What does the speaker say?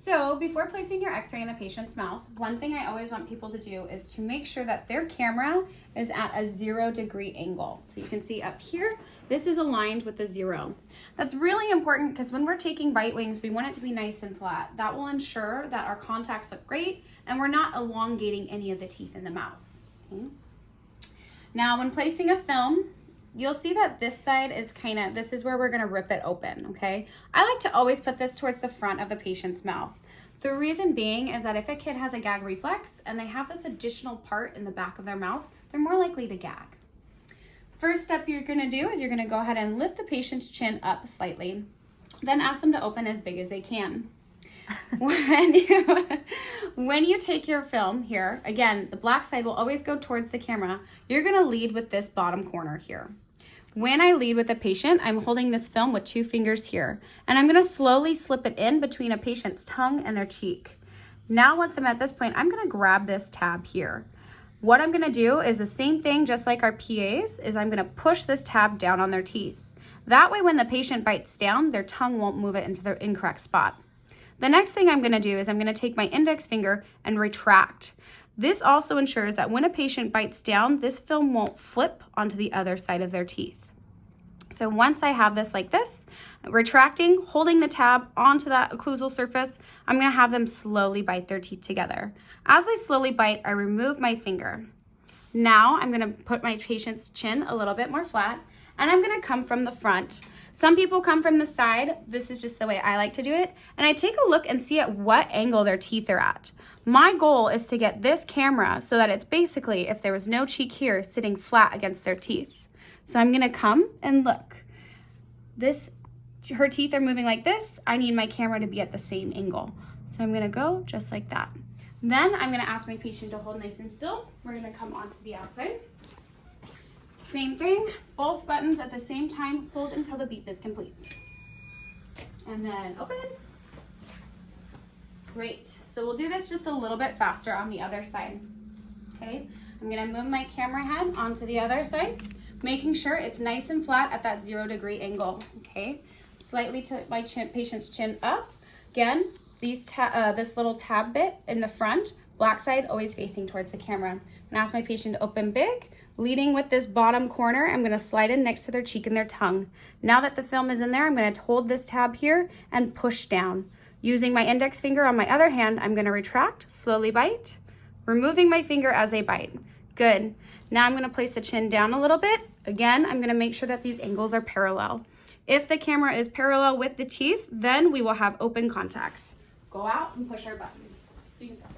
So before placing your x-ray in a patient's mouth, one thing I always want people to do is to make sure that their camera is at a 0-degree angle. So you can see up here, this is aligned with the 0. That's really important because when we're taking Bitewings, we want it to be nice and flat. That will ensure that our contacts look great and we're not elongating any of the teeth in the mouth. Okay. Now when placing a film, you'll see that this side is this is where we're gonna rip it open, okay? I like to always put this towards the front of the patient's mouth. The reason being is that if a kid has a gag reflex and they have this additional part in the back of their mouth, they're more likely to gag. First step you're gonna do is you're gonna go ahead and lift the patient's chin up slightly, then ask them to open as big as they can. When you take your film here, again, the black side will always go towards the camera. You're gonna lead with this bottom corner here. When I lead with a patient, I'm holding this film with 2 fingers here, and I'm gonna slowly slip it in between a patient's tongue and their cheek. Now, once I'm at this point, I'm gonna grab this tab here. What I'm gonna do is the same thing, just like our PAs, is I'm gonna push this tab down on their teeth. That way, when the patient bites down, their tongue won't move it into the incorrect spot. The next thing I'm gonna do is I'm gonna take my index finger and retract. This also ensures that when a patient bites down, this film won't flip onto the other side of their teeth. So once I have this like this, retracting, holding the tab onto that occlusal surface, I'm gonna have them slowly bite their teeth together. As they slowly bite, I remove my finger. Now I'm gonna put my patient's chin a little bit more flat, and I'm gonna come from the front. Some people come from the side. This is just the way I like to do it. And I take a look and see at what angle their teeth are at. My goal is to get this camera so that it's basically, if there was no cheek here, sitting flat against their teeth. So I'm gonna come and look. Her teeth are moving like this. I need my camera to be at the same angle. So I'm gonna go just like that. Then I'm gonna ask my patient to hold nice and still. We're gonna come onto the outside. Same thing, both buttons at the same time, hold until the beep is complete. And then open. Great, so we'll do this just a little bit faster on the other side. Okay, I'm gonna move my camera head onto the other side, making sure it's nice and flat at that 0-degree angle, okay? Slightly to my patient's chin up. Again, this little tab bit in the front, black side always facing towards the camera. I'm gonna ask my patient to open big, leading with this bottom corner. I'm gonna slide in next to their cheek and their tongue. Now that the film is in there, I'm gonna hold this tab here and push down. Using my index finger on my other hand, I'm gonna retract, slowly bite, removing my finger as they bite. Good. Now I'm gonna place the chin down a little bit. Again, I'm gonna make sure that these angles are parallel. If the camera is parallel with the teeth, then we will have open contacts. Go out and push our buttons. You can stop.